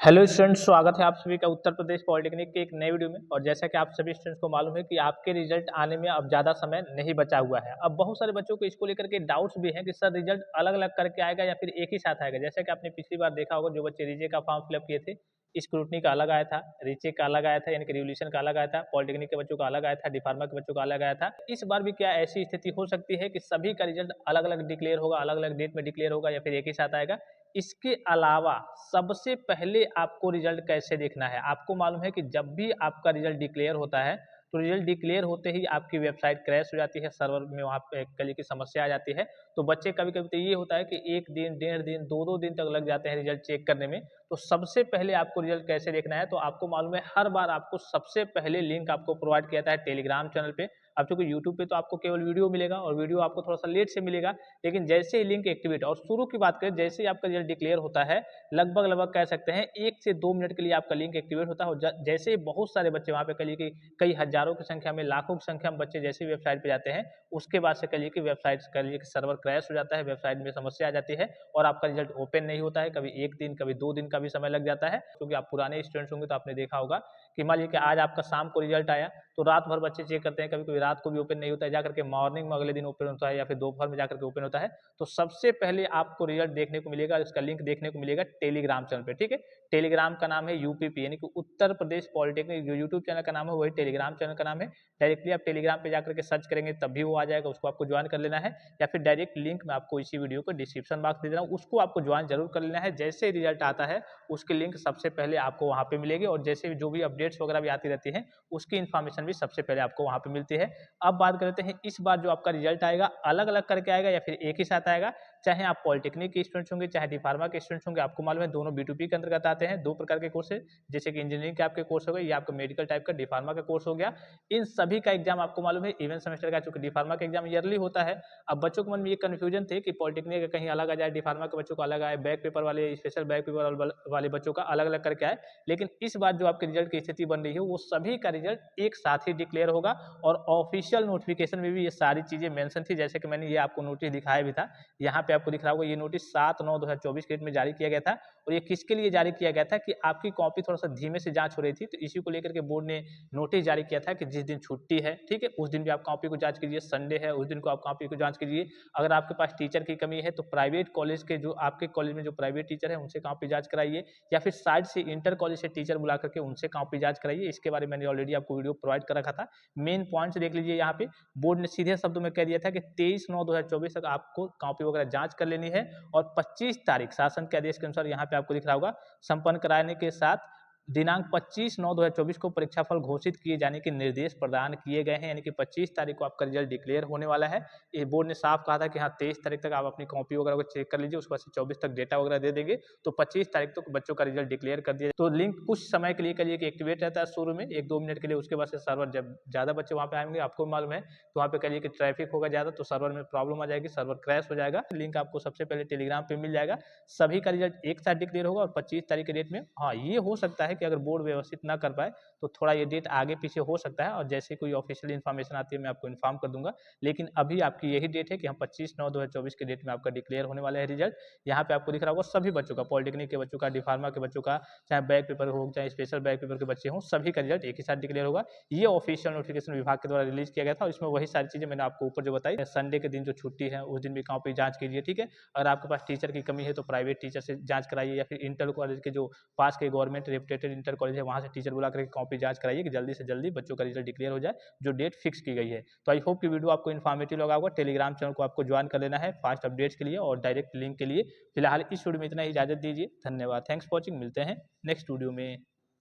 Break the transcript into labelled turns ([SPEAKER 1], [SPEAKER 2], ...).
[SPEAKER 1] Hello students, स्वागत है आप सभी का उत्तर प्रदेश पॉलिटेक्निक के एक नए वीडियो में। और जैसा कि आप सभी स्टूडेंट्स को मालूम है कि आपके रिजल्ट आने में अब ज़्यादा समय नहीं बचा हुआ है। अब बहुत सारे बच्चों को इसको लेकर के डाउट्स भी हैं कि सर रिजल्ट अलग-अलग करके आएगा या फिर एक ही साथ आएगा। जैसा कि आपने पिछली बार देखा होगा, जो बच्चे रीजे का फॉर्म फिलअप किए थे, स्क्रूटनी का अलग आया था, रीचेक का अलग आया था, यानी कि रिवोल्यूशन का अलग आया था, पॉलिटेक्निक के बच्चों का अलग आया था, डी फार्मा के बच्चों का अलग आया था। इस बार भी क्या ऐसी स्थिति हो सकती है कि सभी का रिजल्ट अलग-अलग डिक्लेयर होगा, अलग-अलग डेट में डिक्लेयर होगा या फिर एक ही साथ आएगा? इसके अलावा सबसे पहले आपको रिजल्ट कैसे देखना है? आपको मालूम है कि जब भी आपका रिजल्ट डिक्लेयर होता है, तो रिजल्ट डिक्लेयर होते ही आपकी वेबसाइट क्रैश हो जाती है, सर्वर में वहाँ पे कल की समस्या आ जाती है। तो बच्चे कभी-कभी तो ये होता है कि 1 दिन, डेढ़ दिन, 2-2 दिन तक लग जाते हैं रिजल्ट चेक करने में। तो सबसे पहले आपको रिजल्ट कैसे देखना है? तो आपको मालूम है, हर बार आपको सबसे पहले लिंक आपको प्रोवाइड किया जाता है टेलीग्राम चैनल पे। अब चूँकि यूट्यूब पे तो आपको केवल वीडियो मिलेगा और वीडियो आपको थोड़ा-सा लेट से मिलेगा, लेकिन जैसे ही लिंक एक्टिवेट और शुरू की बात करें, जैसे ही आपका रिजल्ट डिक्लेयर होता है, लगभग-लगभग कह सकते हैं 1 से 2 मिनट के लिए आपका लिंक एक्टिवेट होता है और ज जैसे ही बहुत सारे बच्चे वहाँ पे कहिए कि कई हज़ारों की संख्या में, लाखों की संख्या में बच्चे जैसे ही वेबसाइट पे जाते हैं, उसके बाद से कहिए कि वेबसाइट कहिए कि सर्वर क्रैश हो जाता है, वेबसाइट में समस्या आ जाती है और आपका रिजल्ट ओपन नहीं होता है। कभी 1 दिन, कभी 2 दिन का भी समय लग जाता है, क्योंकि आप पुराने स्टूडेंट्स होंगे तो आपने देखा होगा कि मान लीजिए कि आज आपका शाम को रिजल्ट आया, तो रात भर बच्चे चेक करते हैं, कभी-कभी रात को भी ओपन नहीं होता है, जाकर के मॉर्निंग में अगले दिन ओपन होता है या फिर दोपहर में जाकर के ओपन होता है। तो सबसे पहले आपको रिजल्ट देखने को मिलेगा, इसका लिंक देखने को मिलेगा टेलीग्राम चैनल पे, ठीक है? टेलीग्राम का नाम है यूपीपी, यानी कि उत्तर प्रदेश पॉलिटेक्निक। जो यूट्यूब चैनल का नाम है वही टेलीग्राम चैनल का नाम है। डायरेक्टली आप टेलीग्राम पे जाकर के सर्च करेंगे तब भी वो आ जाएगा, उसको आपको ज्वाइन कर लेना है, या फिर डायरेक्ट लिंक मैं आपको इसी वीडियो को डिस्क्रिप्शन बॉक्स दे दे रहा हूँ, उसको आपको ज्वाइन जरूर कर लेना है। जैसे ही रिजल्ट आता है, उसकी लिंक सबसे पहले आपको वहाँ पे मिलेगी और जैसे जो भी अपडेट्स वगैरह भी आती रहती हैं, उसकी इन्फॉर्मेशन भी सबसे पहले आपको वहाँ पे मिलती है। अब बात करते हैं, इस बार जो आपका रिजल्ट आएगा, अलग-अलग करके आएगा या फिर एक ही साथ आएगा? चाहे आप पॉलिटेक्निक के स्टूडेंट्स होंगे, चाहे डी फार्मा के स्टूडेंट्स होंगे, आपको मालूम है दोनों बी2बी के अंतर्गत आते हैं। 2 प्रकार के कोर्स है, जैसे कि इंजीनियरिंग के आपके कोर्स हो गए, या आपका मेडिकल टाइप का डी फार्मा का कोर्स हो गया। इन सभी का एग्जाम आपको मालूम है इवेंट सेमेस्टर का, चूंकि डी फार्मा का एग्जाम ईयरली होता है। अब बच्चों के मन में ये कन्फ्यूजन थे कि पॉलिटेक्निक का कहीं अलग आ जाए, डी फार्मा के बच्चों को अलग आए, बैक पेपर वाले, स्पेशल बैक पेपर वाले बच्चों का अलग-अलग करके आए। लेकिन इस बार जो आपके रिजल्ट की स्थिति बन रही है, वो सभी का रिजल्ट एक साथ ही डिक्लेयर होगा और ऑफिशियल नोटिफिकेशन में भी ये सारी चीजें मेंशन थी। जैसे कि मैंने ये आपको नोटिस दिखाया भी था, यहाँ पे आपको दिख रहा होगा, ये नोटिस 7/9/2024 के डेट में जारी किया गया था। और ये किसके लिए जारी किया गया था कि आपकी कॉपी थोड़ा-सा धीमे से जाँच हो रही थी, तो इसी को लेकर के बोर्ड ने नोटिस जारी किया था कि जिस दिन छुट्टी है, ठीक है? उस दिन भी आप कॉपी को जाँच कीजिए, संडे है उस दिन को आप कॉपी को जाँच कीजिए। अगर आपके पास टीचर की कमी है, तो प्राइवेट कॉलेज के जो आपके कॉलेज में जो प्राइवेट टीचर है, उनसे कॉपी जाँच कराइए, या फिर साइड से इंटर कॉलेज से टीचर बुला करके उनसे कॉपी जाँच कराइए। इसके बारे में मैंने ऑलरेडी आपको वीडियो प्रोवाइड कर रखा था। मेन पॉइंट्स देख लीजिए यहाँ पे। बोर्ड ने सीधे शब्दों में कह दिया था कि 23/9/2024 तक आपको कॉपी वगैरह जाँच कर लेनी है और 25 तारीख शासन के आदेश के अनुसार यहाँ पे आपको दिख रहा होगा, संपन्न कराने के साथ दिनांक 25/9/2024 को परीक्षाफल घोषित किए जाने के निर्देश प्रदान किए गए हैं, यानी कि 25 तारीख को आपका रिजल्ट डिक्लेयर होने वाला है। ये बोर्ड ने साफ कहा था कि हाँ, 23 तारीख तक आप अपनी कॉपी वगैरह को चेक कर लीजिए, उसके बाद से 24 तक डेटा वगैरह दे देंगे, तो 25 तारीख तक बच्चों का रिजल्ट डिक्लेयर कर दिया। तो लिंक कुछ समय के लिए करिए कि एक्टिवेट रहता है शुरू में 1-2 मिनट के लिए, उसके बाद से सर्वर जब ज़्यादा बच्चे वहाँ पे आएंगे, आपको मालूम है, तो वहाँ पे करिए कि ट्रैफिक होगा ज़्यादा, तो सर्वर में प्रॉब्लम आ जाएगी, सर्वर क्रैश हो जाएगा। लिंक आपको सबसे पहले टेलीग्राम पे मिल जाएगा। सभी का रिजल्ट एक साथ डिक्लेयर होगा और 25 तारीख के डेट में, हाँ, ये हो सकता है कि अगर बोर्ड व्यवस्थित ना कर पाए, तो थोड़ा ये डेट आगे पीछे हो सकता है, और जैसे कोई ऑफिशियल इन्फॉर्मेशन आती है मैं आपको इन्फॉर्म कर दूंगा। लेकिन अभी आपकी यही डेट है कि हम 25/9/2024 के डेट में आपका डिक्लेयर होने वाला है रिजल्ट। यहाँ पे आपको दिख रहा होगा सभी बच्चों का, पॉलिटेक्निक के बच्चों का, डी फार्मा के बच्चों का, चाहे बैक पेपर हो, चाहे स्पेशल बैक पेपर के बच्चे हों, सभी का रिजल्ट एक ही साथ डिक्लेयर होगा। ये ऑफिशियल नोटिफिकेशन विभाग के द्वारा रिलीज किया गया था और इसमें वही सारी चीजें मैंने आपको ऊपर जो बताई। संडे के दिन जो छुट्टी है, उस दिन भी कॉपी जांच कीजिए, ठीक है? अगर आपके पास टीचर की कमी है, तो प्राइवेट टीचर से जांच कराइए, या फिर इंटर कॉलेज के जो पास के गवर्नमेंट रेपुटेटेड इंटर कॉलेज है, वहाँ से टीचर बुला करके कॉपी जांच कराइए कि जल्दी से जल्दी बच्चों का रिजल्ट डिक्लेयर हो जाए, जो डेट फिक्स की गई है। तो आई होप कि वीडियो आपको इन्फॉर्मेटिव लगा होगा। टेलीग्राम चैनल को आपको ज्वाइन कर लेना है फास्ट अपडेट्स के लिए और डायरेक्ट लिंक के लिए। फिलहाल इस वीडियो में इतना ही, इजाजत दीजिए। धन्यवाद, थैंक्स फॉर वॉचिंग। मिलते हैं नेक्स्ट वीडियो में।